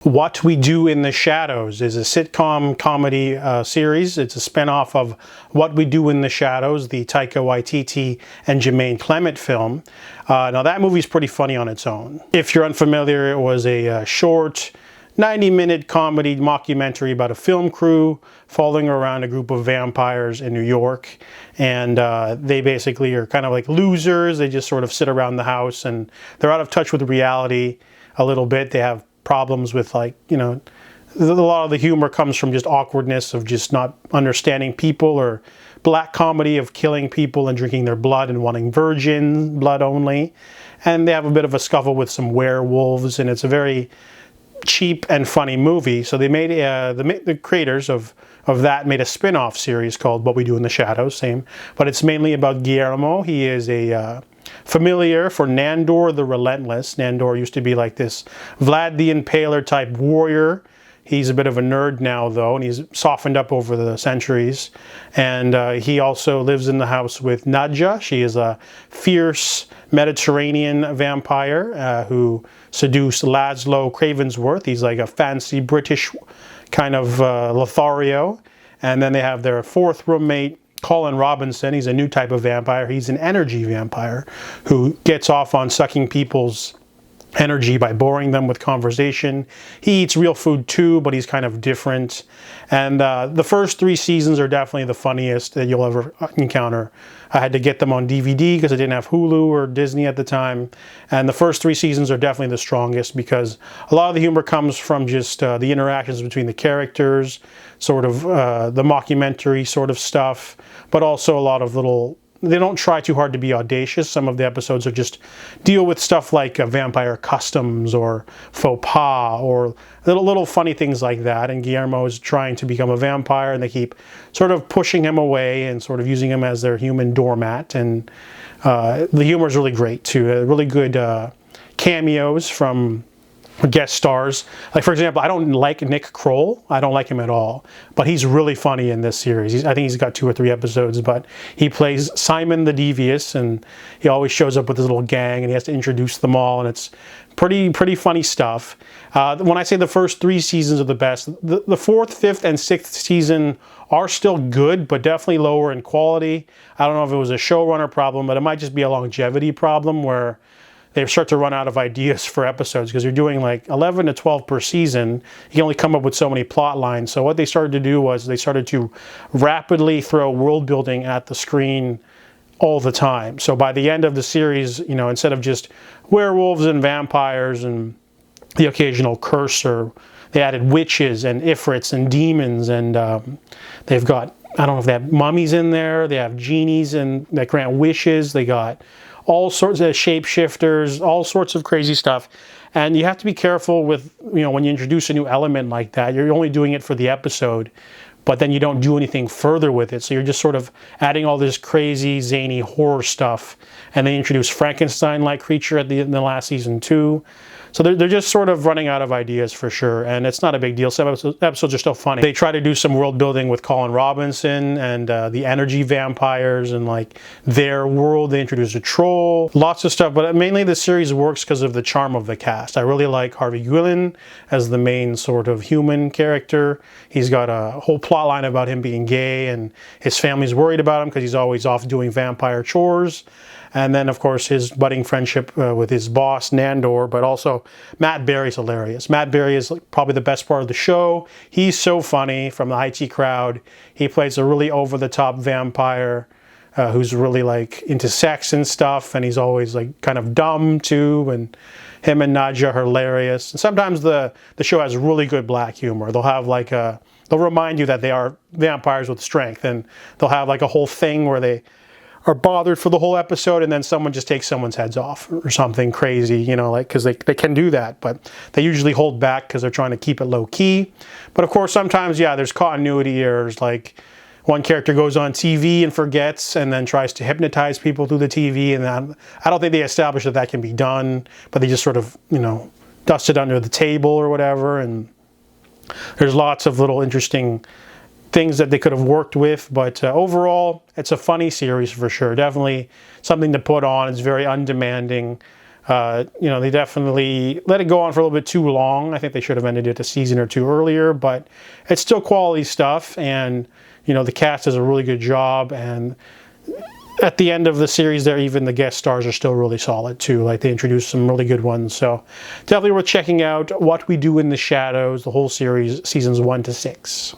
What We Do in the Shadows is a sitcom comedy series. It's a spinoff of What We Do in the Shadows, the Taika Waititi and Jermaine Clement film. Now that movie's pretty funny on its own. If you're unfamiliar, it was a short 90-minute comedy mockumentary about a film crew following around a group of vampires in New York. And they basically are kind of like losers. They just sort of sit around the house and they're out of touch with reality a little bit. They have problems with, like, you know, a lot of the humor comes from just awkwardness of just not understanding people, or black comedy of killing people and drinking their blood and wanting virgin blood only. And they have a bit of a scuffle with some werewolves, and it's a very cheap and funny movie. So they made the creators of that made a spin-off series called What We Do in the Shadows, same, but it's mainly about Guillermo. He is a familiar for Nandor the Relentless. Nandor used to be like this Vlad the Impaler type warrior. He's a bit of a nerd now, though, and he's softened up over the centuries. And he also lives in the house with Nadja. She is a fierce Mediterranean vampire who seduced Lazlo Cravensworth. He's like a fancy British kind of Lothario. And then they have their fourth roommate, Colin Robinson. He's a new type of vampire. He's an energy vampire who gets off on sucking people's energy by boring them with conversation. He eats real food too, but he's kind of different. And the first 3 seasons are definitely the funniest that you'll ever encounter. I had to get them on DVD because I didn't have Hulu or Disney at the time. And the first 3 seasons are definitely the strongest because a lot of the humor comes from just the interactions between the characters, sort of the mockumentary sort of stuff, but also a lot of little, they don't try too hard to be audacious. Some of the episodes are just deal with stuff like vampire customs or faux pas or little funny things like that. And Guillermo is trying to become a vampire, and they keep sort of pushing him away and sort of using him as their human doormat. And the humor is really great too. Really good cameos from guest stars. Like, for example, I don't like Nick Kroll. I don't like him at all. But he's really funny in this series. I think he's got 2 or 3 episodes, but he plays Simon the Devious, and he always shows up with his little gang, and he has to introduce them all, and it's pretty funny stuff. When I say the first 3 seasons are the best, the 4th, 5th, and 6th season are still good, but definitely lower in quality. I don't know if it was a showrunner problem, but it might just be a longevity problem where they start to run out of ideas for episodes because you're doing like 11 to 12 per season. You can only come up with so many plot lines. So what they started to do was they started to rapidly throw world building at the screen all the time. So by the end of the series, you know, instead of just werewolves and vampires and the occasional curse, or they added witches and ifrits and demons, and they've got, I don't know if they have mummies in there, they have genies and that grant wishes, they got all sorts of shapeshifters, all sorts of crazy stuff. And you have to be careful with, you know, when you introduce a new element like that, you're only doing it for the episode, but then you don't do anything further with it. So you're just sort of adding all this crazy, zany horror stuff. And they introduce Frankenstein-like creature in the last season too. So they're just sort of running out of ideas for sure, and it's not a big deal. Some episodes are still funny. They try to do some world building with Colin Robinson and the energy vampires and like their world. They introduce a troll, lots of stuff, but mainly the series works because of the charm of the cast. I really like Harvey Guillen as the main sort of human character. He's got a whole plot line about him being gay, and his family's worried about him because he's always off doing vampire chores. And then, of course, his budding friendship with his boss, Nandor, but also Matt Berry's hilarious. Matt Berry is probably the best part of the show. He's so funny from the IT crowd. He plays a really over-the-top vampire who's really like into sex and stuff, and he's always like kind of dumb too, and him and Nadja are hilarious. And sometimes the show has really good black humor. They'll have like they'll remind you that they are vampires with strength, and they'll have like a whole thing where they are bothered for the whole episode, and then someone just takes someone's heads off or something crazy, you know, like, because they can do that, but they usually hold back because they're trying to keep it low key. But of course, sometimes, yeah, there's continuity errors, like one character goes on TV and forgets and then tries to hypnotize people through the TV, and I don't think they establish that can be done, but they just sort of, you know, dust it under the table or whatever. And there's lots of little interesting things that they could have worked with, but overall, it's a funny series for sure. Definitely something to put on. It's very undemanding. You know, they definitely let it go on for a little bit too long. I think they should have ended it a season or two earlier, but it's still quality stuff, and you know, the cast does a really good job, and at the end of the series there, even the guest stars are still really solid too. Like, they introduced some really good ones, so definitely worth checking out What We Do in the Shadows, the whole series, seasons 1 to 6.